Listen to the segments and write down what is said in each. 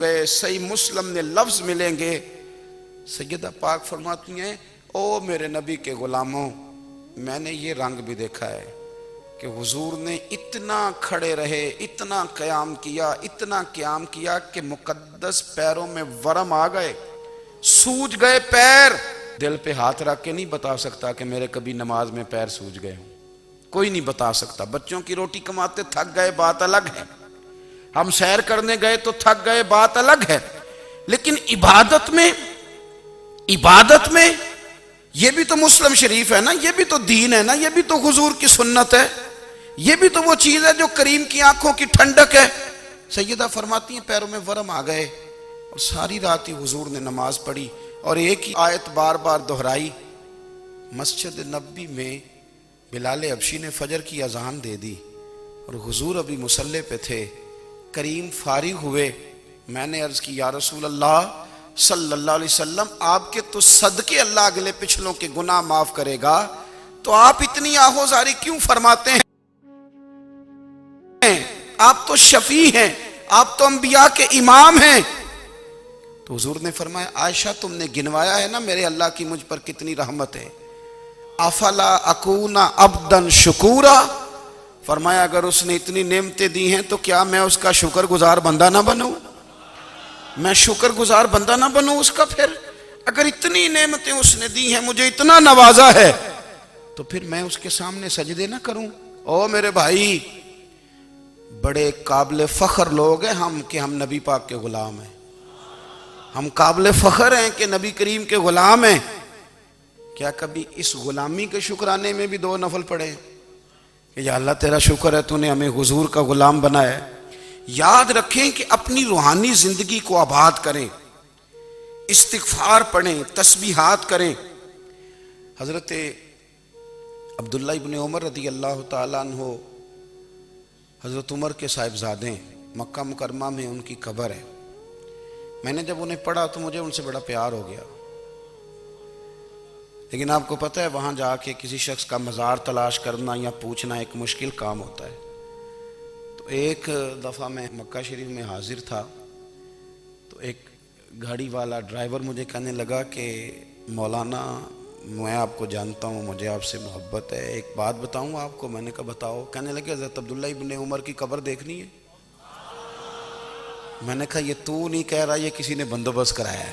صحیح مسلم میں لفظ ملیں گے، سیدہ پاک فرماتی ہیں او میرے نبی کے غلاموں، میں نے یہ رنگ بھی دیکھا ہے کہ حضور نے اتنا کھڑے رہے، اتنا قیام کیا کہ مقدس پیروں میں ورم آ گئے، سوج گئے پیر۔ دل پہ ہاتھ رکھ کے نہیں بتا سکتا کہ میرے کبھی نماز میں پیر سوج گئے ہوں، کوئی نہیں بتا سکتا۔ بچوں کی روٹی کماتے تھک گئے بات الگ ہے، ہم سیر کرنے گئے تو تھک گئے بات الگ ہے، لیکن عبادت میں یہ بھی تو مسلم شریف ہے نا، یہ بھی تو دین ہے نا، یہ بھی تو حضور کی سنت ہے، یہ بھی تو وہ چیز ہے جو کریم کی آنکھوں کی ٹھنڈک ہے۔ سیدہ فرماتی ہیں پیروں میں ورم آ گئے، اور ساری رات ہی حضور نے نماز پڑھی اور ایک ہی آیت بار بار دہرائی۔ مسجد نبوی میں بلال حبشی نے فجر کی اذان دے دی اور حضور ابھی مصلی پہ تھے، کریم فارغ ہوئے۔ میں نے عرض کی یا رسول اللہ صلی اللہ علیہ وسلم، آپ کے تو صدقے اللہ اگلے پچھلوں کے گناہ معاف کرے گا، تو آپ اتنی آہوزاری کیوں فرماتے ہیں؟ آپ تو شفیع ہیں، آپ تو انبیاء کے امام ہیں۔ تو حضور نے فرمایا عائشہ تم نے گنوایا ہے نا میرے اللہ کی مجھ پر کتنی رحمت ہے، افلا اکون عبدا شکورا، فرمایا اگر اس نے اتنی نعمتیں دی ہیں تو کیا میں اس کا شکر گزار بندہ نہ بنوں؟ میں شکر گزار بندہ نہ بنوں اس کا؟ پھر اگر اتنی نعمتیں اس نے دی ہیں، مجھے اتنا نوازا ہے، تو پھر میں اس کے سامنے سجدے نہ کروں؟ او میرے بھائی، بڑے قابل فخر لوگ ہیں ہم کہ ہم نبی پاک کے غلام ہیں، ہم قابل فخر ہیں کہ نبی کریم کے غلام ہیں۔ کیا کبھی اس غلامی کے شکرانے میں بھی دو نفل پڑھے کہ یا اللہ تیرا شکر ہے تو نے ہمیں حضور کا غلام بنایا ہے؟ یاد رکھیں کہ اپنی روحانی زندگی کو آباد کریں، استغفار پڑھیں، تسبیحات کریں۔ حضرت عبداللہ ابن عمر رضی اللہ تعالیٰ عنہ حضرت عمر کے صاحبزادے، مکہ مکرمہ میں ان کی قبر ہے۔ میں نے جب انہیں پڑھا تو مجھے ان سے بڑا پیار ہو گیا، لیکن آپ کو پتہ ہے وہاں جا کے کسی شخص کا مزار تلاش کرنا یا پوچھنا ایک مشکل کام ہوتا ہے۔ تو ایک دفعہ میں مکہ شریف میں حاضر تھا، تو ایک گاڑی والا ڈرائیور مجھے کہنے لگا کہ مولانا میں آپ کو جانتا ہوں، مجھے آپ سے محبت ہے، ایک بات بتاؤں آپ کو؟ میں نے کہا بتاؤ۔ کہنے لگے حضرت عبداللہ ابن عمر کی قبر دیکھنی ہے۔ میں نے کہا یہ تو نہیں کہہ رہا، یہ کسی نے بندوبست کرایا ہے،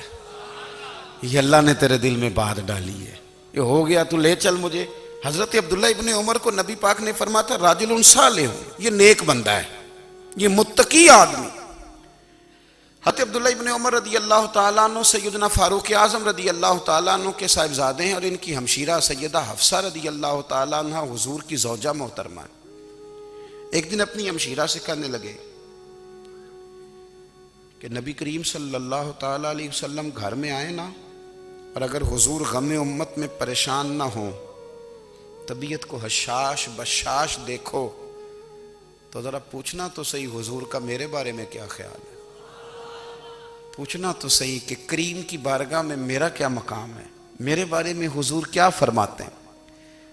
یہ اللہ نے تیرے دل میں بات ڈالی ہے، یہ ہو گیا تو لے چل مجھے۔ حضرت عبداللہ ابن عمر کو نبی پاک نے فرمایا تھا راجل صالح، یہ نیک بندہ ہے، یہ متقی آدمی۔ حضرت عبداللہ ابن عمر رضی اللہ تعالیٰ عنہ سیدنا فاروق اعظم رضی اللہ تعالیٰ عنہ کے صاحبزادے ہیں، اور ان کی ہمشیرہ سیدہ حفصہ رضی اللہ تعالیٰ عنہ حضور کی زوجہ محترمہ۔ ایک دن اپنی ہمشیرہ سے کہنے لگے کہ نبی کریم صلی اللہ تعالیٰ علیہ وسلم گھر میں آئے نا، اور اگر حضور غم امت میں پریشان نہ ہوں، طبیعت کو حشاش بشاش دیکھو، تو ذرا پوچھنا تو صحیح حضور کا میرے بارے میں کیا خیال ہے، پوچھنا تو صحیح کہ کریم کی بارگاہ میں میرا کیا مقام ہے، میرے بارے میں حضور کیا فرماتے ہیں۔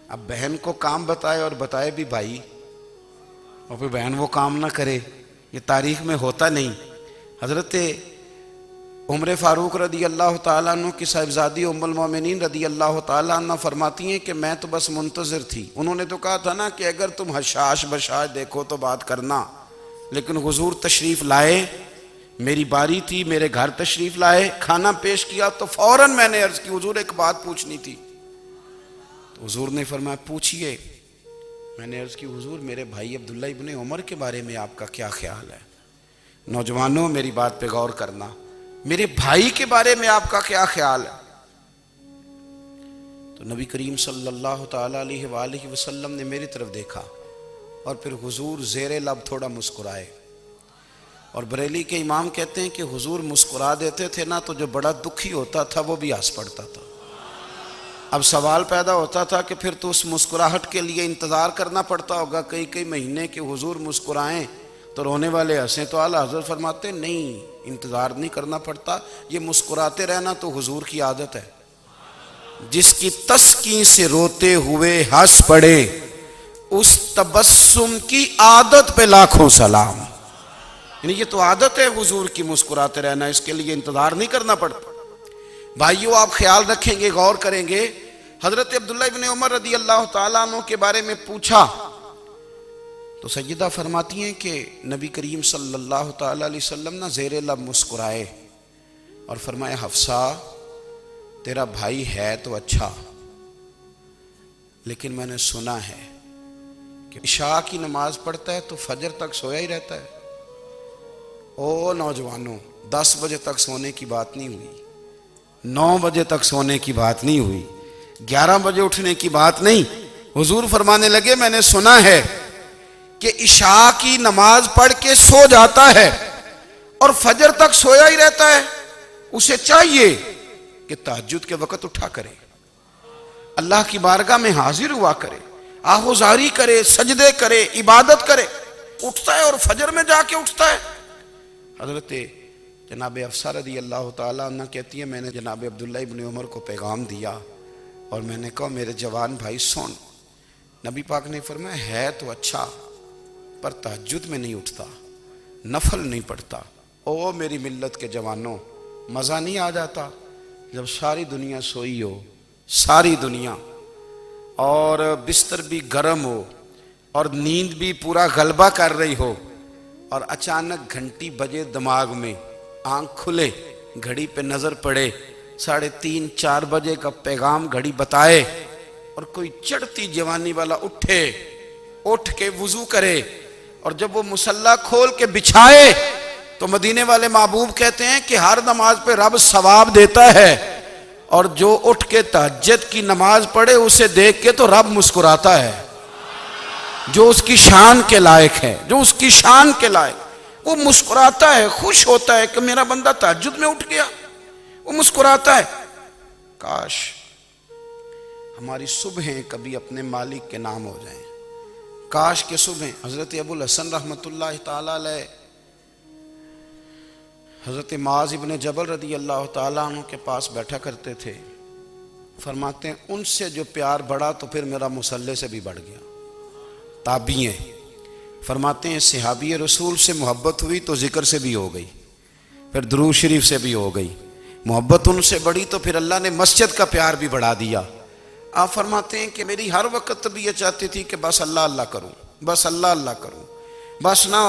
اب بہن کو کام بتائے اور بتائے بھی بھائی، اور پھر بہن وہ کام نہ کرے، یہ تاریخ میں ہوتا نہیں۔ حضرت عمر فاروق رضی اللہ تعالیٰ عنہ کی صاحبزادی ام المومنین رضی اللہ تعالیٰ عنہ فرماتی ہیں کہ میں تو بس منتظر تھی، انہوں نے تو کہا تھا نا کہ اگر تم حشاش بشاش دیکھو تو بات کرنا، لیکن حضور تشریف لائے، میری باری تھی، میرے گھر تشریف لائے، کھانا پیش کیا تو فوراً میں نے عرض کی حضور ایک بات پوچھنی تھی۔ تو حضور نے فرمایا پوچھئے۔ میں نے عرض کی حضور میرے بھائی عبداللہ ابن عمر کے بارے میں آپ کا کیا خیال ہے؟ نوجوانوں میری بات پہ غور کرنا، میرے بھائی کے بارے میں آپ کا کیا خیال ہے؟ تو نبی کریم صلی اللہ تعالیٰ علیہ وآلہ وسلم نے میری طرف دیکھا، اور پھر حضور زیر لب تھوڑا مسکرائے، اور بریلی کے امام کہتے ہیں کہ حضور مسکرا دیتے تھے نا تو جو بڑا دکھی ہوتا تھا وہ بھی ہنس پڑتا تھا۔ اب سوال پیدا ہوتا تھا کہ پھر تو اس مسکراہٹ کے لیے انتظار کرنا پڑتا ہوگا کئی مہینے کہ حضور مسکرائیں تو رونے والے ہنسیں، تو اعلیٰ حضرت فرماتے نہیں، انتظار نہیں کرنا پڑتا، یہ مسکراتے رہنا تو حضور کی عادت ہے۔ جس کی تسکین سے روتے ہوئے ہنس پڑے، اس تبسم کی عادت پہ لاکھوں سلام۔ یعنی یہ تو عادت ہے حضور کی مسکراتے رہنا، اس کے لیے انتظار نہیں کرنا پڑتا۔ بھائیو آپ خیال رکھیں گے، غور کریں گے، حضرت عبداللہ ابن عمر رضی اللہ تعالیٰ عنہ کے بارے میں پوچھا تو سیدہ فرماتی ہیں کہ نبی کریم صلی اللہ تعالیٰ علیہ وسلم نہ زیر لب مسکرائے اور فرمایا حفصہ تیرا بھائی ہے تو اچھا، لیکن میں نے سنا ہے کہ عشاء کی نماز پڑھتا ہے تو فجر تک سویا ہی رہتا ہے۔ او نوجوانوں، 10 بجے تک سونے کی بات نہیں ہوئی، 9 بجے تک سونے کی بات نہیں ہوئی، 11 بجے اٹھنے کی بات نہیں۔ حضور فرمانے لگے میں نے سنا ہے کہ عشاء کی نماز پڑھ کے سو جاتا ہے اور فجر تک سویا ہی رہتا ہے، اسے چاہیے کہ تہجد کے وقت اٹھا کرے، اللہ کی بارگاہ میں حاضر ہوا کرے، آہوزاری کرے، سجدے کرے، عبادت کرے۔ اٹھتا ہے اور فجر میں جا کے اٹھتا ہے۔ حضرت جناب حفصہ رضی اللہ تعالیٰ عنہ کہتی ہے میں نے جناب عبداللہ ابن عمر کو پیغام دیا اور میں نے کہا میرے جوان بھائی سن، نبی پاک نے فرمایا ہے تو اچھا پر تہجد میں نہیں اٹھتا، نفل نہیں پڑھتا۔ او میری ملت کے جوانوں، مزہ نہیں آ جاتا جب ساری دنیا سوئی ہو، ساری دنیا، اور بستر بھی گرم ہو اور نیند بھی پورا غلبہ کر رہی ہو، اور اچانک گھنٹی بجے دماغ میں، آنکھ کھلے، گھڑی پہ نظر پڑے، 3:30 4 بجے کا پیغام گھڑی بتائے، اور کوئی چڑھتی جوانی والا اٹھ کے وضو کرے، اور جب وہ مصلی کھول کے بچھائے تو مدینے والے محبوب کہتے ہیں کہ ہر نماز پہ رب ثواب دیتا ہے، اور جو اٹھ کے تہجد کی نماز پڑھے اسے دیکھ کے تو رب مسکراتا ہے، جو اس کی شان کے لائق ہے، جو اس کی شان کے لائق، وہ مسکراتا ہے، خوش ہوتا ہے کہ میرا بندہ تہجد میں اٹھ گیا، وہ مسکراتا ہے۔ کاش ہماری صبحیں کبھی اپنے مالک کے نام ہو جائیں، کاش کے صبحیں۔ حضرت ابو الحسن رحمۃ اللہ تعالیٰ علیہ حضرت معاذ ابن جبل رضی اللہ تعالیٰ عنہ کے پاس بیٹھا کرتے تھے، فرماتے ہیں ان سے جو پیار بڑھا تو پھر میرا مصلی سے بھی بڑھ گیا۔ تابعی ہیں، فرماتے ہیں صحابی رسول سے محبت ہوئی تو ذکر سے بھی ہو گئی، پھر درود شریف سے بھی ہو گئی، محبت ان سے بڑھی تو پھر اللہ نے مسجد کا پیار بھی بڑھا دیا۔ آپ فرماتے ہیں کہ میری ہر وقت طبیعت چاہتی تھی کہ بس اللہ اللہ کروں، بس اللہ اللہ کروں، بس نہ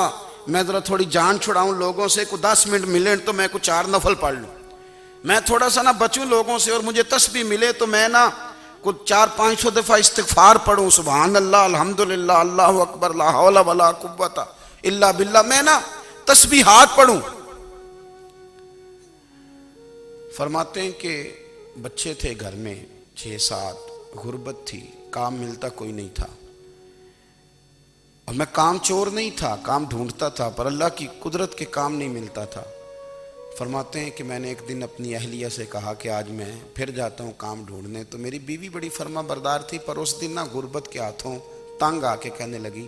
میں ذرا تھوڑی جان چھڑاؤں لوگوں سے، کوئی 10 منٹ ملے تو میں کچھ 4 نفل پڑھ لوں، میں تھوڑا سا نہ بچوں لوگوں سے، اور مجھے تسبیح ملے تو میں نہ کچھ 400-500 دفعہ استغفار پڑھوں، سبحان اللہ، الحمدللہ، اللہ اکبر، لا حول ولا قوت الا باللہ، میں نہ تسبیحات پڑھوں۔ فرماتے ہیں کہ بچے تھے گھر میں 6-7، غربت تھی، کام ملتا کوئی نہیں تھا، اور میں کام چور نہیں تھا، کام ڈھونڈتا تھا، پر اللہ کی قدرت کے کام نہیں ملتا تھا۔ فرماتے ہیں کہ میں نے ایک دن اپنی اہلیہ سے کہا کہ آج میں پھر جاتا ہوں کام ڈھونڈنے، تو میری بیوی بڑی فرما بردار تھی، پر اس دن نہ غربت کے ہاتھوں تنگ آ کے کہنے لگی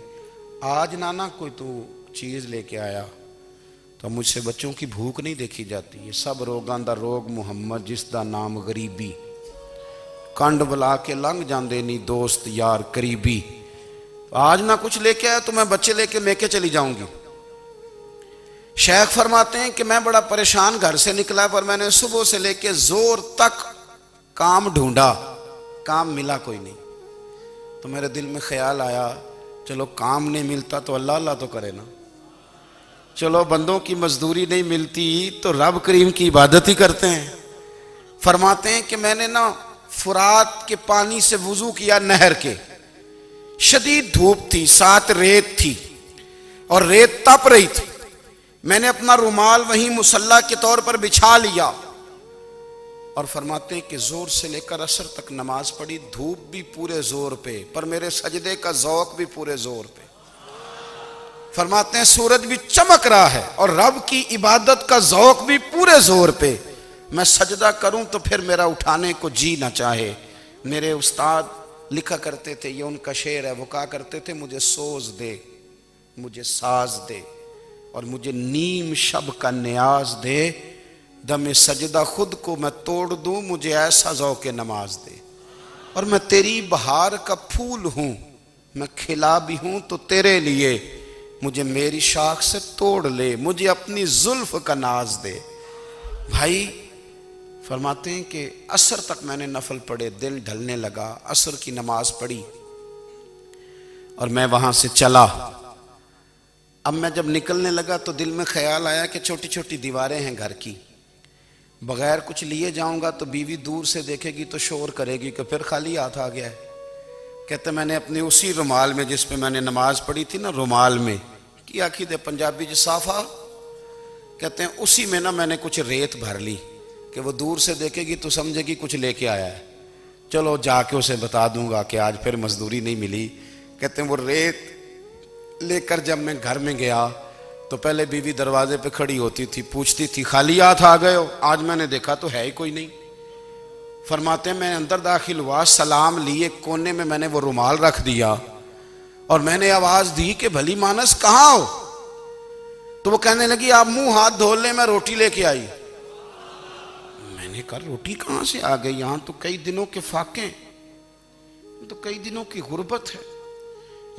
آج نانا کوئی تو چیز لے کے آیا، تو مجھ سے بچوں کی بھوک نہیں دیکھی جاتی، یہ سب روگاں دا روگ محمد جس دا نام غریبی، کنڈ بلا کے لنگ جاندے نہیں دوست یار قریبی، آج نہ کچھ لے کے آیا تو میں بچے لے کے میکے چلی جاؤں گی۔ شیخ فرماتے ہیں کہ میں بڑا پریشان گھر سے نکلا، پر میں نے صبح سے لے کے زور تک کام ڈھونڈا، کام ملا کوئی نہیں، تو میرے دل میں خیال آیا چلو کام نہیں ملتا تو اللہ اللہ تو کرے نا، چلو بندوں کی مزدوری نہیں ملتی تو رب کریم کی عبادت ہی کرتے ہیں۔ فرماتے ہیں کہ میں نے نا فرات کے پانی سے وضو کیا، نہر کے، شدید دھوپ تھی، ساتھ ریت تھی اور ریت تپ رہی تھی، میں نے اپنا رومال وہیں مصلی کے طور پر بچھا لیا، اور فرماتے ہیں کہ زور سے لے کر عصر تک نماز پڑھی، دھوپ بھی پورے زور پہ، پر میرے سجدے کا ذوق بھی پورے زور پہ۔ فرماتے ہیں سورج بھی چمک رہا ہے اور رب کی عبادت کا ذوق بھی پورے زور پہ، میں سجدہ کروں تو پھر میرا اٹھانے کو جی نہ چاہے۔ میرے استاد لکھا کرتے تھے، یہ ان کا شعر ہے، وہ کہا کرتے تھے مجھے سوز دے، مجھے ساز دے، اور مجھے نیم شب کا نیاز دے، دم سجدہ خود کو میں توڑ دوں، مجھے ایسا ذوق نماز دے، اور میں تیری بہار کا پھول ہوں، میں کھلا بھی ہوں تو تیرے لیے، مجھے میری شاخ سے توڑ لے، مجھے اپنی زلف کا ناز دے۔ بھائی فرماتے ہیں کہ عصر تک میں نے نفل پڑھے، دل ڈھلنے لگا، عصر کی نماز پڑھی اور میں وہاں سے چلا۔ اب میں جب نکلنے لگا تو دل میں خیال آیا کہ چھوٹی چھوٹی دیواریں ہیں گھر کی، بغیر کچھ لیے جاؤں گا تو بیوی دور سے دیکھے گی تو شور کرے گی کہ پھر خالی ہاتھ آ گیا ہے۔ کہتے میں نے اپنی اسی رومال میں جس پہ میں نے نماز پڑھی تھی نا، رومال میں کی آخی دے پنجابی جو صافہ کہتے ہیں، اسی میں نا میں نے کچھ ریت بھر لی کہ وہ دور سے دیکھے گی تو سمجھے گی کچھ لے کے آیا ہے، چلو جا کے اسے بتا دوں گا کہ آج پھر مزدوری نہیں ملی۔ کہتے ہیں وہ ریت لے کر جب میں گھر میں گیا تو پہلے بیوی دروازے پہ کھڑی ہوتی تھی، پوچھتی تھی خالی ہاتھ آ گئے ہو؟ آج میں نے دیکھا تو ہے ہی کوئی نہیں۔ فرماتے ہیں میں اندر داخل ہوا، سلام لیے، کونے میں نے وہ رومال رکھ دیا اور میں نے آواز دی کہ بھلی مانس کہاں ہو؟ تو وہ کہنے لگی آپ منہ ہاتھ دھو لیں، میں روٹی لے کے آئی۔ میں نے کہا روٹی کہاں سے آ گئی؟ یہاں تو کئی دنوں کے فاقے، تو کئی دنوں کی غربت ہے،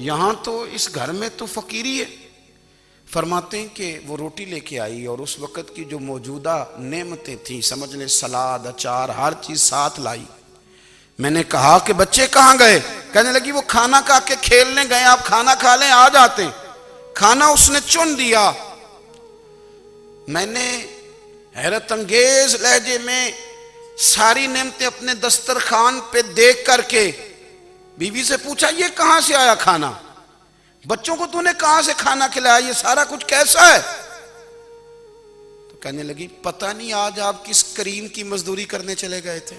یہاں تو اس گھر میں تو فقیری ہے۔ فرماتے ہیں کہ وہ روٹی لے کے آئی اور اس وقت کی جو موجودہ نعمتیں تھیں، سمجھ لیں سلاد، اچار، ہر چیز ساتھ لائی۔ میں نے کہا کہ بچے کہاں گئے؟ کہنے لگی وہ کھانا کھا کے کھیلنے گئے، آپ کھانا کھا لیں آ جاتے ہیں۔ کھانا اس نے چن دیا۔ میں نے حیرت انگیز لہجے میں ساری نعمتیں اپنے دسترخوان پہ دیکھ کر کے بیوی سے پوچھا یہ کہاں سے آیا کھانا؟ بچوں کو تو نے کہاں سے کھانا کھلایا؟ یہ سارا کچھ کیسا ہے؟ تو کہنے لگی پتہ نہیں آج آپ کس کریم کی مزدوری کرنے چلے گئے تھے،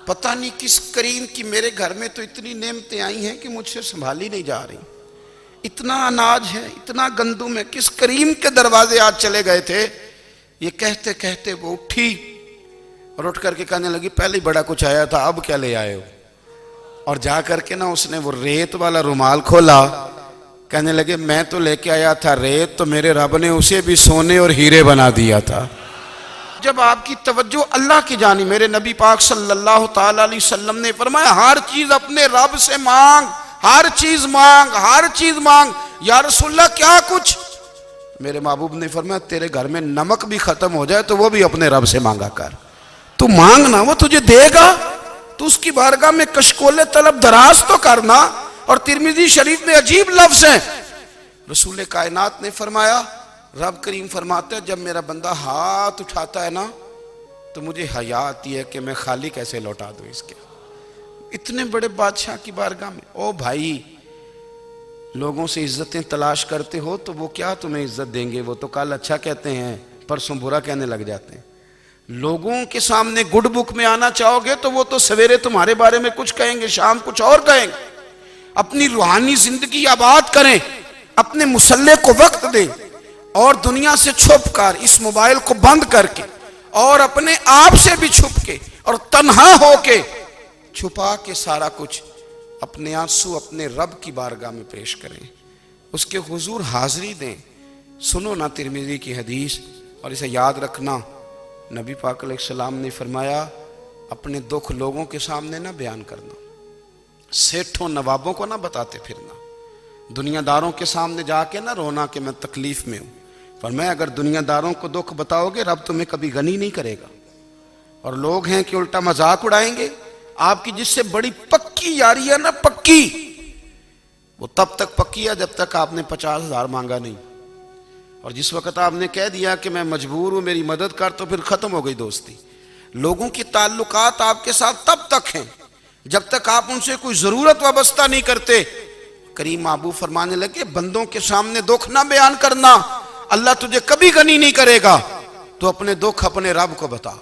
پتہ نہیں کس کریم کی، میرے گھر میں تو اتنی نعمتیں آئی ہیں کہ مجھ سے سنبھالی نہیں جا رہی، اتنا اناج ہے، اتنا گندم ہے، کس کریم کے دروازے آج چلے گئے تھے؟ یہ کہتے کہتے وہ اٹھی اور اٹھ کر کے کہنے لگی پہلے ہی بڑا کچھ آیا تھا، اب کیا لے آئے ہو؟ اور جا کر کے نا اس نے وہ ریت والا رومال کھولا، کہنے لگے میں تو لے کے آیا تھا ریت، تو میرے رب نے اسے بھی سونے اور ہیرے بنا دیا تھا۔ جب آپ کی توجہ اللہ کی جانب، میرے نبی پاک صلی اللہ تعالی علیہ وسلم نے فرمایا ہر چیز اپنے رب سے مانگ، ہر چیز مانگ، ہر چیز مانگ۔ یا رسول اللہ کیا کچھ؟ میرے محبوب نے فرمایا تیرے گھر میں نمک بھی ختم ہو جائے تو وہ بھی اپنے رب سے مانگا کر، تو مانگنا وہ تجھے دے گا، تو اس کی بارگاہ میں کشکول طلب دراز تو کرنا۔ اور ترمذی شریف میں عجیب لفظ ہیں، رسول کائنات نے فرمایا، رب کریم فرماتا ہے جب میرا بندہ ہاتھ اٹھاتا ہے نا تو مجھے حیا آتی ہے کہ میں خالی کیسے لوٹا دوں اس کے، اتنے بڑے بادشاہ کی بارگاہ میں۔ او بھائی لوگوں سے عزتیں تلاش کرتے ہو تو وہ کیا تمہیں عزت دیں گے؟ وہ تو کل اچھا کہتے ہیں پرسوں برا کہنے لگ جاتے ہیں۔ لوگوں کے سامنے گڈ بک میں آنا چاہو گے تو وہ تو سویرے تمہارے بارے میں کچھ کہیں گے، شام کچھ اور کہیں گے۔ اپنی روحانی زندگی آباد کریں، اپنے مسلح کو وقت دیں اور دنیا سے چھپ کر اس موبائل کو بند کر کے اور اپنے آپ سے بھی چھپ کے اور تنہا ہو کے چھپا کے سارا کچھ اپنے آنسو اپنے رب کی بارگاہ میں پیش کریں، اس کے حضور حاضری دیں۔ سنو نا ترمذی کی حدیث اور اسے یاد رکھنا، نبی پاک علیہ السلام نے فرمایا اپنے دکھ لوگوں کے سامنے نہ بیان کرنا، سیٹھوں نوابوں کو نہ بتاتے پھرنا، دنیا داروں کے سامنے جا کے نہ رونا کہ میں تکلیف میں ہوں۔ فرمایا اگر دنیا داروں کو دکھ بتاؤ گے رب تمہیں کبھی غنی نہیں کرے گا، اور لوگ ہیں کہ الٹا مذاق اڑائیں گے۔ آپ کی جس سے بڑی پکی یاری ہے نا، پکی، وہ تب تک پکی ہے جب تک آپ نے 50,000 مانگا نہیں، اور جس وقت آپ نے کہہ دیا کہ میں مجبور ہوں میری مدد کر تو پھر ختم ہو گئی دوستی۔ لوگوں کی تعلقات آپ کے ساتھ تب تک ہیں جب تک آپ ان سے کوئی ضرورت وابستہ نہیں کرتے۔ کریم محبوب فرمانے لگے بندوں کے سامنے دکھ نہ بیان کرنا، اللہ تجھے کبھی غنی نہیں کرے گا، تو اپنے دکھ اپنے رب کو بتا،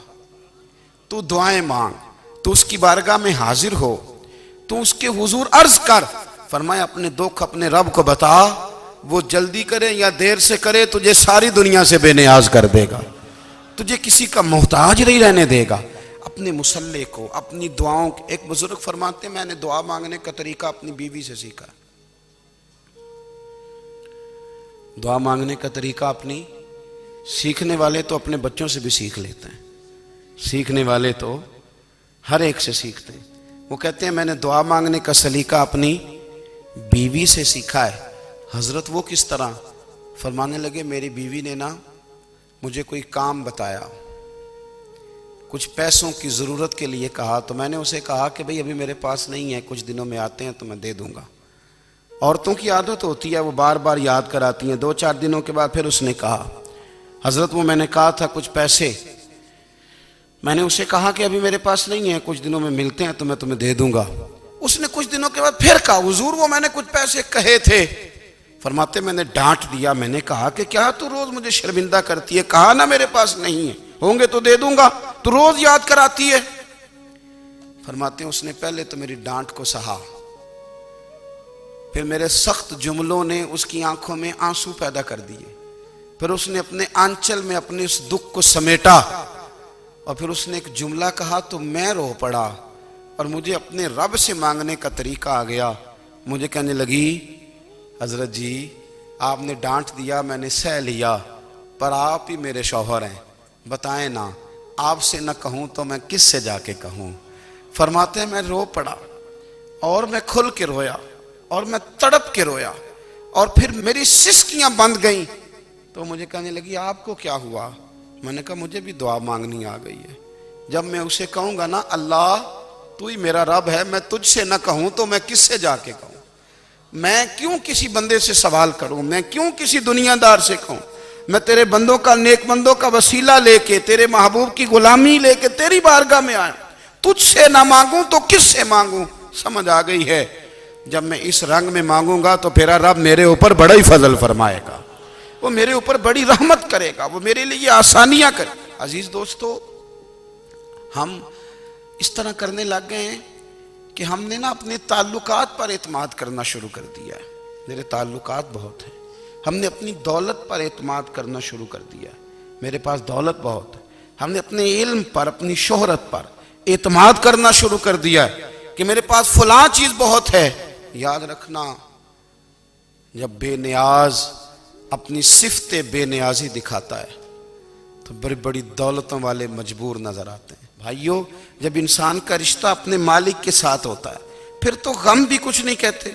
تو دعائیں مانگ، تو اس کی بارگاہ میں حاضر ہو، تو اس کے حضور عرض کر۔ فرمایا اپنے دکھ اپنے رب کو بتا، وہ جلدی کرے یا دیر سے کرے تجھے ساری دنیا سے بے نیاز کر دے گا، تجھے کسی کا محتاج نہیں رہنے دے گا۔ اپنے مسلح کو، اپنی دعاؤں، ایک بزرگ فرماتے ہیں میں نے دعا مانگنے کا طریقہ اپنی بیوی سے سیکھا، دعا مانگنے کا طریقہ اپنی، سیکھنے والے تو اپنے بچوں سے بھی سیکھ لیتے ہیں، سیکھنے والے تو ہر ایک سے سیکھتے ہیں۔ وہ کہتے ہیں میں نے دعا مانگنے کا سلیقہ اپنی بیوی سے سیکھا ہے، حضرت وہ کس طرح؟ فرمانے لگے میری بیوی نے نا مجھے کوئی کام بتایا، کچھ پیسوں کی ضرورت کے لیے کہا، تو میں نے اسے کہا کہ بھئی ابھی میرے پاس نہیں ہے، کچھ دنوں میں آتے ہیں تو میں دے دوں گا۔ عورتوں کی عادت ہوتی ہے، وہ بار بار یاد کراتی ہیں۔ 2-4 دنوں کے بعد پھر اس نے کہا حضرت وہ میں نے کہا تھا کچھ پیسے، میں نے اسے کہا کہ ابھی میرے پاس نہیں ہے، کچھ دنوں میں ملتے ہیں تو میں تمہیں دے دوں گا۔ اس نے کچھ دنوں کے بعد پھر کہا حضور وہ میں نے کچھ پیسے کہے تھے۔ فرماتے میں نے ڈانٹ دیا، میں نے کہا کہ کیا تو روز مجھے شرمندہ کرتی ہے، کہا نا میرے پاس نہیں ہے، ہوں گے تو دے دوں گا، تو روز یاد کراتی ہے۔ فرماتے ہیں اس نے پہلے تو میری ڈانٹ کو سہا، پھر میرے سخت جملوں نے اس کی آنکھوں میں آنسو پیدا کر دیے، پھر اس نے اپنے آنچل میں اپنے اس دکھ کو سمیٹا، اور پھر اس نے ایک جملہ کہا تو میں رو پڑا، اور مجھے اپنے رب سے مانگنے کا طریقہ آ گیا۔ مجھے کہنے لگی حضرت جی آپ نے ڈانٹ دیا، میں نے سہ لیا، پر آپ ہی میرے شوہر ہیں، بتائیں نا آپ سے نہ کہوں تو میں کس سے جا کے کہوں۔ فرماتے ہیں میں رو پڑا، اور میں کھل کے رویا، اور میں تڑپ کے رویا، اور پھر میری سسکیاں بند گئیں۔ تو مجھے کہنے لگی آپ کو کیا ہوا؟ میں نے کہا مجھے بھی دعا مانگنی آ گئی ہے، جب میں اسے کہوں گا نا اللہ تو ہی میرا رب ہے، میں تجھ سے نہ کہوں تو میں کس سے جا کے کہوں؟ میں کیوں کسی بندے سے سوال کروں؟ میں کیوں کسی دنیا دار سے کہوں؟ میں تیرے بندوں کا، نیک بندوں کا وسیلہ لے کے، تیرے محبوب کی غلامی لے کے تیری بارگاہ میں آیا، تجھ سے نہ مانگوں تو کس سے مانگوں؟ سمجھ آ گئی ہے جب میں اس رنگ میں مانگوں گا تو پھر رب میرے اوپر بڑا ہی فضل فرمائے گا، وہ میرے اوپر بڑی رحمت کرے گا، وہ میرے لیے آسانیاں کرے۔ عزیز دوستو، ہم اس طرح کرنے لگ گئے ہیں کہ ہم نے نا اپنے تعلقات پر اعتماد کرنا شروع کر دیا ہے۔ میرے تعلقات بہت ہیں، ہم نے اپنی دولت پر اعتماد کرنا شروع کر دیا ہے، میرے پاس دولت بہت ہے۔ ہم نے اپنے علم پر، اپنی شہرت پر اعتماد کرنا شروع کر دیا ہے کہ میرے پاس فلاں چیز بہت ہے۔ یاد رکھنا جب بے نیاز اپنی صفت بے نیازی دکھاتا ہے تو بڑی بڑی دولتوں والے مجبور نظر آتے ہیں۔ بھائیو جب انسان کا رشتہ اپنے مالک کے ساتھ ہوتا ہے پھر تو غم بھی کچھ نہیں کہتے،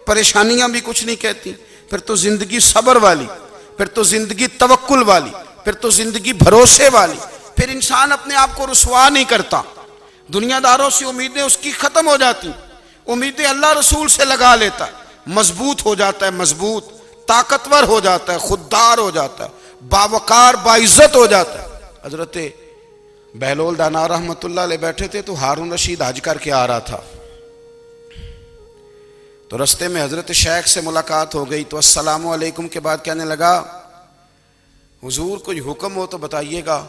پریشانیاں بھی کچھ نہیں کہتی، پھر تو زندگی صبر والی، پھر تو زندگی توکل والی، پھر تو زندگی بھروسے والی، پھر انسان اپنے آپ کو رسوا نہیں کرتا، دنیا داروں سے امیدیں اس کی ختم ہو جاتی، امیدیں اللہ رسول سے لگا لیتا ہے، مضبوط ہو جاتا ہے، مضبوط طاقتور ہو جاتا ہے، خوددار ہو جاتا ہے، باوقار باعزت ہو جاتا ہے۔ حضرت بہلول دانا رحمت اللہ علیہ بیٹھے تھے تو ہارون رشید حج کر کے آ رہا تھا، تو رستے میں حضرت شیخ سے ملاقات ہو گئی، تو السلام علیکم کے بعد کہنے لگا حضور کوئی حکم ہو تو بتائیے گا۔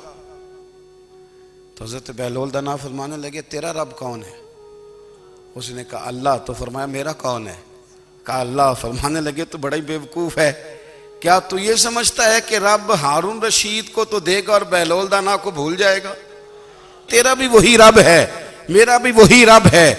تو حضرت بہلول دانا فرمانے لگے تیرا رب کون ہے؟ اس نے کہا اللہ۔ تو فرمایا میرا کون ہے؟ کہا اللہ۔ فرمانے لگے تو بڑا ہی بیوقوف ہے، کیا تو یہ سمجھتا ہے کہ رب ہارون رشید کو تو دے گا اور بہلول دانا کو بھول جائے گا؟ تیرا بھی وہی رب ہے، میرا بھی وہی رب ہے۔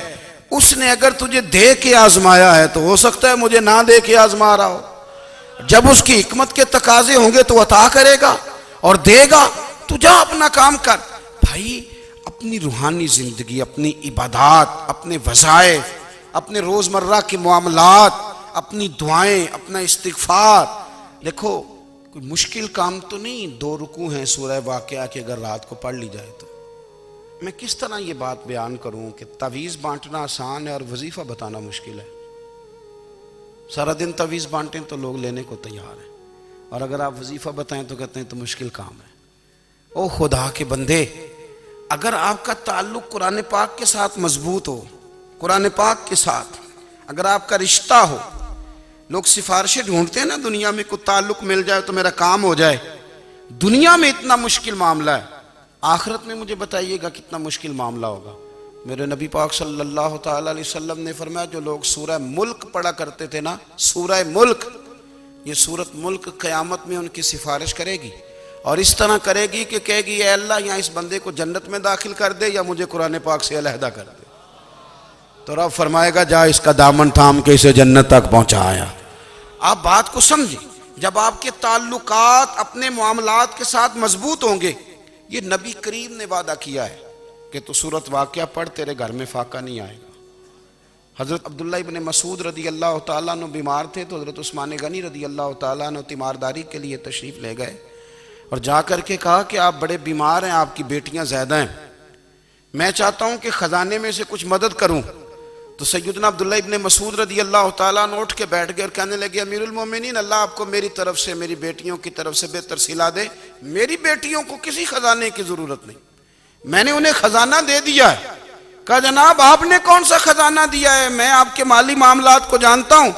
اس نے اگر تجھے دے کے آزمایا ہے تو ہو سکتا ہے مجھے نہ دے کے آزما رہا ہو، جب اس کی حکمت کے تقاضے ہوں گے تو عطا کرے گا اور دے گا، تو جا اپنا کام کر۔ بھائی اپنی روحانی زندگی، اپنی عبادات، اپنے وظائف، اپنے روزمرہ کے معاملات، اپنی دعائیں، اپنا استغفار، دیکھو کوئی مشکل کام تو نہیں، 2 رکوع ہیں سورہ واقعہ کی اگر رات کو پڑھ لی جائے تو۔ میں کس طرح یہ بات بیان کروں کہ تعویذ بانٹنا آسان ہے اور وظیفہ بتانا مشکل ہے؟ سارا دن تعویذ بانٹیں تو لوگ لینے کو تیار ہیں، اور اگر آپ وظیفہ بتائیں تو کہتے ہیں تو مشکل کام ہے۔ او خدا کے بندے، اگر آپ کا تعلق قرآن پاک کے ساتھ مضبوط ہو، قرآن پاک کے ساتھ اگر آپ کا رشتہ ہو، لوگ سفارشیں ڈھونڈتے ہیں نا دنیا میں، کوئی تعلق مل جائے تو میرا کام ہو جائے، دنیا میں اتنا مشکل معاملہ ہے، آخرت میں مجھے بتائیے گا کتنا مشکل معاملہ ہوگا۔ میرے نبی پاک صلی اللہ تعالیٰ علیہ وسلم نے فرمایا جو لوگ سورہ ملک پڑھا کرتے تھے نا، سورہ ملک، یہ سورت ملک قیامت میں ان کی سفارش کرے گی، اور اس طرح کرے گی کہ کہے گی اے اللہ یہاں اس بندے کو جنت میں داخل کر دے یا مجھے قرآن پاک سے علیحدہ کر دے، تو رب فرمائے گا جا اس کا دامن تھام کے اسے جنت تک پہنچایا۔ آپ بات کو سمجھیں، جب آپ کے تعلقات اپنے معاملات کے ساتھ مضبوط ہوں گے، یہ نبی کریم نے وعدہ کیا ہے کہ تو سورت واقعہ پڑھ تیرے گھر میں فاقہ نہیں آئے گا، حضرت عبداللہ ابن مسعود رضی اللہ تعالیٰ عنہ بیمار تھے تو حضرت عثمان غنی رضی اللہ تعالیٰ عنہ تیمارداری کے لیے تشریف لے گئے اور جا کر کے کہا کہ آپ بڑے بیمار ہیں، آپ کی بیٹیاں زیادہ ہیں، میں چاہتا ہوں کہ خزانے میں سے کچھ مدد کروں۔ تو سیدنا عبداللہ ابن مسعود رضی اللہ تعالیٰ عنہ اٹھ کے بیٹھ گئے اور کہنے لگے امیر المومنین، اللہ آپ کو میری طرف سے، میری بیٹیوں کی طرف سے بہتر صلہ دے، میری بیٹیوں کو کسی خزانے کی ضرورت نہیں، میں نے انہیں خزانہ دے دیا ہے۔ کہا جناب آپ نے کون سا خزانہ دیا ہے، میں آپ کے مالی معاملات کو جانتا ہوں۔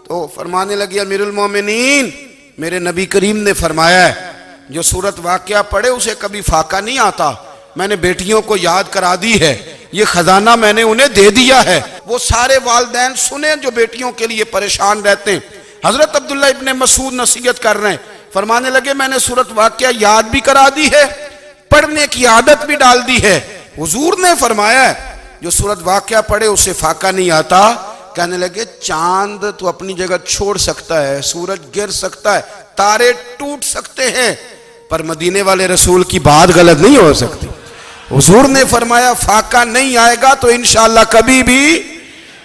تو فرمانے لگے امیر المومنین، میرے نبی کریم نے فرمایا ہے جو سورت واقعہ پڑھے اسے کبھی فاقہ نہیں آتا، میں نے بیٹیوں کو یاد کرا دی ہے، یہ خزانہ میں نے انہیں دے دیا ہے۔ وہ سارے والدین سنیں جو بیٹیوں کے لیے پریشان رہتے ہیں۔ حضرت عبداللہ ابن مسعود نصیحت کر رہے ہیں، فرمانے لگے میں نے سورت واقعہ یاد بھی کرا دی ہے، پڑھنے کی عادت بھی ڈال دی ہے۔ حضور نے فرمایا ہے جو سورت واقعہ پڑھے اسے فاقہ نہیں آتا۔ کہنے لگے چاند تو اپنی جگہ چھوڑ سکتا ہے، سورج گر سکتا ہے، تارے ٹوٹ سکتے ہیں، پر مدینے والے رسول کی بات غلط نہیں ہو سکتی۔ حضور نے فرمایا فاقہ نہیں آئے گا تو انشاءاللہ کبھی بھی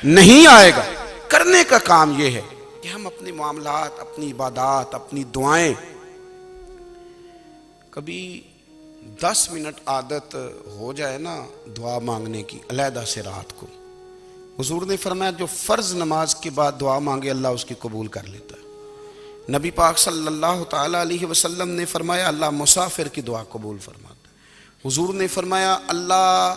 نہیں آئے گا۔ کرنے کا کام یہ ہے کہ ہم اپنے معاملات، اپنی عبادات، اپنی دعائیں کبھی 10 منٹ عادت ہو جائے نا دعا مانگنے کی علیحدہ سے رات کو۔ حضور نے فرمایا جو فرض نماز کے بعد دعا مانگے اللہ اس کی قبول کر لیتا ہے۔ نبی پاک صلی اللہ تعالیٰ علیہ وسلم نے فرمایا اللہ مسافر کی دعا قبول فرماتا ہے۔ حضور نے فرمایا اللہ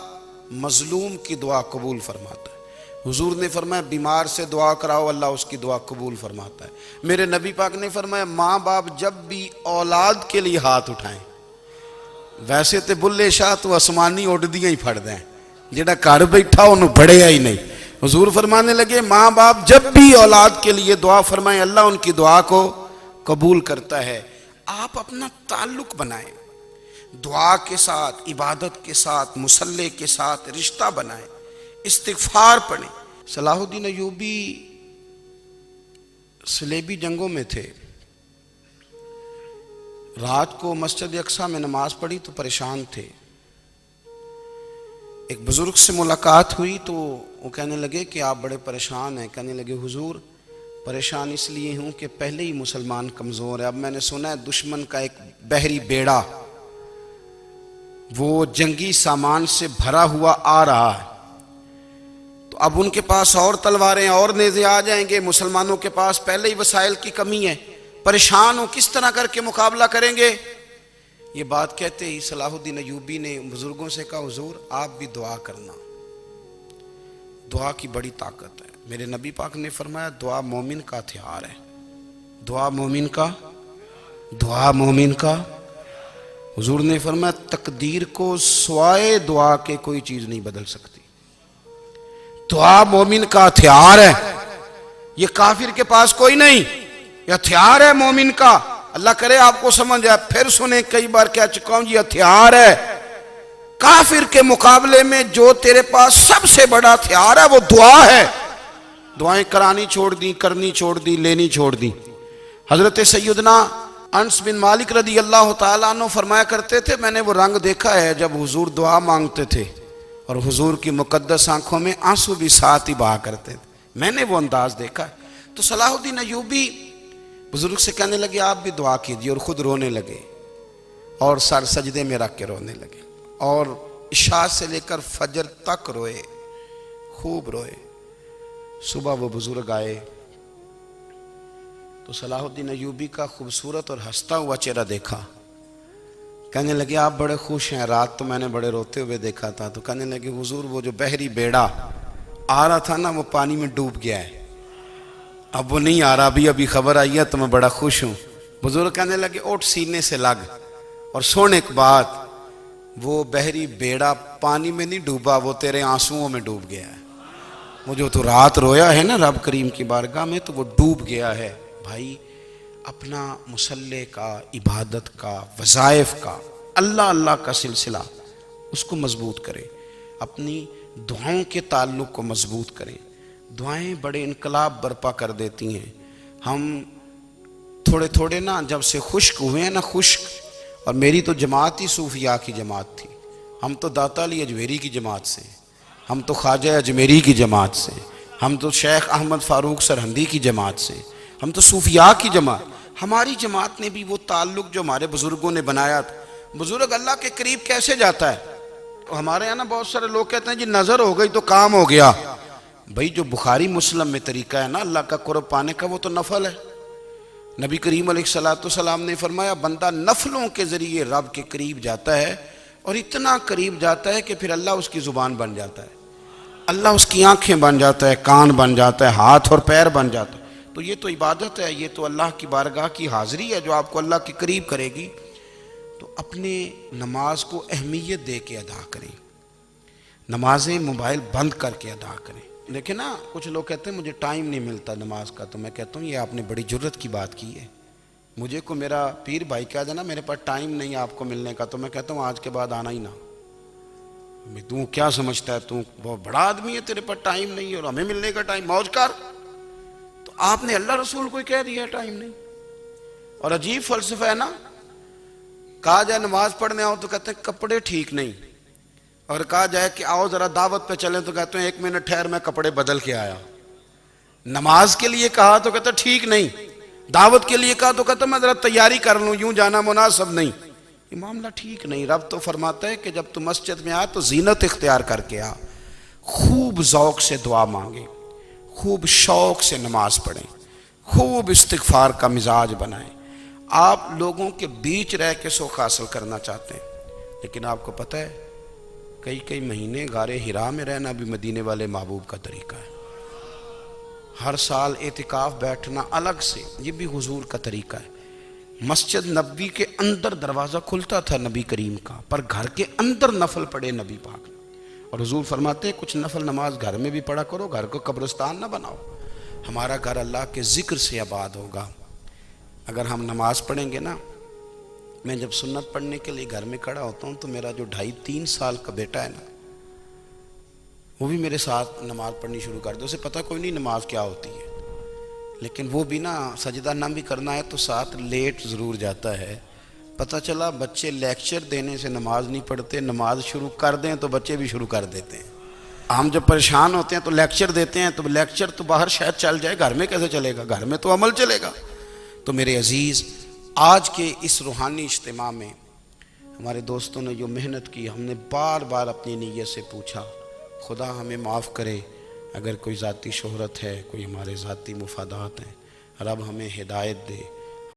مظلوم کی دعا قبول فرماتا ہے۔ حضور نے فرمایا بیمار سے دعا کراؤ اللہ اس کی دعا قبول فرماتا ہے۔ میرے نبی پاک نے فرمایا ماں باپ جب بھی اولاد کے لیے ہاتھ اٹھائیں، ویسے تے بلے شاہ تو آسمانی اڈدیاں ہی پھڑ دیں، جڑا گھر بیٹھا انہوں بڑھیا ہی نہیں۔ حضور فرمانے لگے ماں باپ جب بھی اولاد کے لیے دعا فرمائیں اللہ ان کی دعا کو قبول کرتا ہے۔ آپ اپنا تعلق بنائیں، دعا کے ساتھ، عبادت کے ساتھ، مصلی کے ساتھ رشتہ بنائیں، استغفار پڑھیں۔ صلاح الدین ایوبی صلیبی جنگوں میں تھے، رات کو مسجد اقصی میں نماز پڑھی تو پریشان تھے۔ ایک بزرگ سے ملاقات ہوئی تو وہ کہنے لگے کہ آپ بڑے پریشان ہیں۔ کہنے لگے حضور پریشان اس لیے ہوں کہ پہلے ہی مسلمان کمزور ہے، اب میں نے سنا ہے دشمن کا ایک بحری بیڑا وہ جنگی سامان سے بھرا ہوا آ رہا ہے، تو اب ان کے پاس اور تلواریں اور نیزے آ جائیں گے، مسلمانوں کے پاس پہلے ہی وسائل کی کمی ہے، پریشان ہو کس طرح کر کے مقابلہ کریں گے۔ یہ بات کہتے ہی صلاح الدین ایوبی نے بزرگوں سے کہا حضور آپ بھی دعا کرنا، دعا کی بڑی طاقت ہے۔ میرے نبی پاک نے فرمایا دعا مومن کا ہتھیار ہے، دعا مومن کا، دعا مومن کا۔ حضور نے فرمایا تقدیر کو سوائے دعا کے کوئی چیز نہیں بدل سکتی، دعا مومن کا ہتھیار ہے، یہ کافر کے پاس کوئی نہیں، یہ ہتھیار ہے مومن کا۔ اللہ کرے آپ کو سمجھ آئے، پھر سنیں کئی بار کہہ چکا ہوں یہ ہتھیار ہے۔ کافر کے مقابلے میں جو تیرے پاس سب سے بڑا ہتھیار ہے وہ دعا ہے۔ دعائیں کرانی چھوڑ دی، کرنی چھوڑ دی، لینی چھوڑ دی۔ حضرت سیدنا انس بن مالک رضی اللہ تعالیٰ عنہ فرمایا کرتے تھے میں نے وہ رنگ دیکھا ہے جب حضور دعا مانگتے تھے اور حضور کی مقدس آنکھوں میں آنسو بھی ساتھ ہی بہا کرتے تھے، میں نے وہ انداز دیکھا۔ تو صلاح الدین ایوبی بزرگ سے کہنے لگے آپ بھی دعا کیجیے، اور خود رونے لگے اور سر سجدے میں رکھ کے رونے لگے، اور عشاء سے لے کر فجر تک روئے، خوب روئے۔ صبح وہ بزرگ آئے تو صلاح الدین ایوبی کا خوبصورت اور ہنستا ہوا چہرہ دیکھا، کہنے لگے آپ بڑے خوش ہیں، رات تو میں نے بڑے روتے ہوئے دیکھا تھا۔ تو کہنے لگے حضور وہ جو بحری بیڑا آ رہا تھا نا وہ پانی میں ڈوب گیا ہے، اب وہ نہیں آ رہا، ابھی خبر آئی ہے تو میں بڑا خوش ہوں۔ بزرگ کہنے لگے اٹھ سینے سے لگ اور سن ایک بات، وہ بحری بیڑا پانی میں نہیں ڈوبا، وہ تیرے آنسوؤں میں ڈوب گیا ہے۔ وہ جو تو رات رویا ہے نا رب کریم کی بارگاہ میں تو وہ ڈوب گیا ہے۔ بھائی اپنا مصلی کا، عبادت کا، وظائف کا، اللہ اللہ کا سلسلہ اس کو مضبوط کرے، اپنی دعاؤں کے تعلق کو مضبوط کرے۔ دعائیں بڑے انقلاب برپا کر دیتی ہیں۔ ہم تھوڑے تھوڑے نا جب سے خشک ہوئے ہیں نا، خشک، اور میری تو جماعت ہی صوفیاء کی جماعت تھی، ہم تو داتا علی اجمیری کی جماعت سے، ہم تو خواجہ اجمیری کی جماعت سے، ہم تو شیخ احمد فاروق سرہندی کی جماعت سے، ہم تو صوفیاء کی جماعت. ہماری جماعت نے بھی وہ تعلق جو ہمارے بزرگوں نے بنایا تھا. بزرگ اللہ کے قریب کیسے جاتا ہے؟ تو ہمارے یہاں نا بہت سارے لوگ کہتے ہیں جی نظر ہو گئی تو کام ہو گیا. بھائی جو بخاری مسلم میں طریقہ ہے نا اللہ کا قرب پانے کا، وہ تو نفل ہے. نبی کریم علیہ السلام نے فرمایا بندہ نفلوں کے ذریعے رب کے قریب جاتا ہے، اور اتنا قریب جاتا ہے کہ پھر اللہ اس کی زبان بن جاتا ہے، اللہ اس کی آنکھیں بن جاتا ہے، کان بن جاتا ہے، ہاتھ اور پیر بن جاتا ہے. تو یہ تو عبادت ہے، یہ تو اللہ کی بارگاہ کی حاضری ہے جو آپ کو اللہ کے قریب کرے گی. تو اپنے نماز کو اہمیت دے کے ادا کریں، نمازیں موبائل بند کر کے ادا کریں. لیکن نا کچھ لوگ کہتے ہیں مجھے ٹائم نہیں ملتا نماز کا، تو میں کہتا ہوں یہ آپ نے بڑی جرت کی بات کی ہے. مجھے کو میرا پیر بھائی کہا جائے نا میرے پاس ٹائم نہیں آپ کو ملنے کا، تو میں کہتا ہوں آج کے بعد آنا ہی نہ. تو کیا سمجھتا ہے تو بہت بڑا آدمی ہے، تیرے پاس ٹائم نہیں ہے اور ہمیں ملنے کا ٹائم، موج کر. تو آپ نے اللہ رسول کو کہہ دیا ٹائم نہیں. اور عجیب فلسفہ ہے نا، کہا جائے نماز پڑھنے آؤ تو کہتے ہیں کپڑے ٹھیک نہیں، اور کہا جائے کہ آؤ ذرا دعوت پہ چلیں تو کہتے ہیں 1 منٹ ٹھہر میں کپڑے بدل کے آیا. نماز کے لیے کہا تو کہتا ٹھیک نہیں، دعوت کے لیے کہا تو کہتا میں ذرا تیاری کر لوں، یوں جانا مناسب نہیں. یہ معاملہ ٹھیک نہیں. رب تو فرماتا ہے کہ جب تو مسجد میں آ تو زینت اختیار کر کے آ، خوب ذوق سے دعا مانگیں، خوب شوق سے نماز پڑھیں، خوب استغفار کا مزاج بنائیں. آپ لوگوں کے بیچ رہ کے سوکھ حاصل کرنا چاہتے ہیں، لیکن آپ کو پتہ ہے کئی مہینے غار حرا میں رہنا بھی مدینے والے محبوب کا طریقہ ہے. ہر سال اعتکاف بیٹھنا الگ سے، یہ بھی حضور کا طریقہ ہے. مسجد نبوی کے اندر دروازہ کھلتا تھا نبی کریم کا، پر گھر کے اندر نفل پڑھے نبی پاک. اور حضور فرماتے ہیں کچھ نفل نماز گھر میں بھی پڑھا کرو، گھر کو قبرستان نہ بناؤ. ہمارا گھر اللہ کے ذکر سے آباد ہوگا. اگر ہم نماز پڑھیں گے نا، میں جب سنت پڑھنے کے لیے گھر میں کھڑا ہوتا ہوں تو میرا جو 2.5-3 سال کا بیٹا ہے نا، وہ بھی میرے ساتھ نماز پڑھنی شروع کر دے. اسے پتہ کوئی نہیں نماز کیا ہوتی ہے، لیکن وہ بھی نا سجدہ نہ بھی کرنا ہے تو ساتھ لیٹ ضرور جاتا ہے. پتہ چلا بچے لیکچر دینے سے نماز نہیں پڑھتے، نماز شروع کر دیں تو بچے بھی شروع کر دیتے ہیں. ہم جب پریشان ہوتے ہیں تو لیکچر دیتے ہیں، تو لیکچر تو باہر شاید چل جائے، گھر میں کیسے چلے گا؟ گھر میں تو عمل چلے گا. تو میرے عزیز، آج کے اس روحانی اجتماع میں ہمارے دوستوں نے جو محنت کی، ہم نے بار بار اپنی نیت سے پوچھا خدا ہمیں معاف کرے اگر کوئی ذاتی شہرت ہے، کوئی ہمارے ذاتی مفادات ہیں، رب ہمیں ہدایت دے.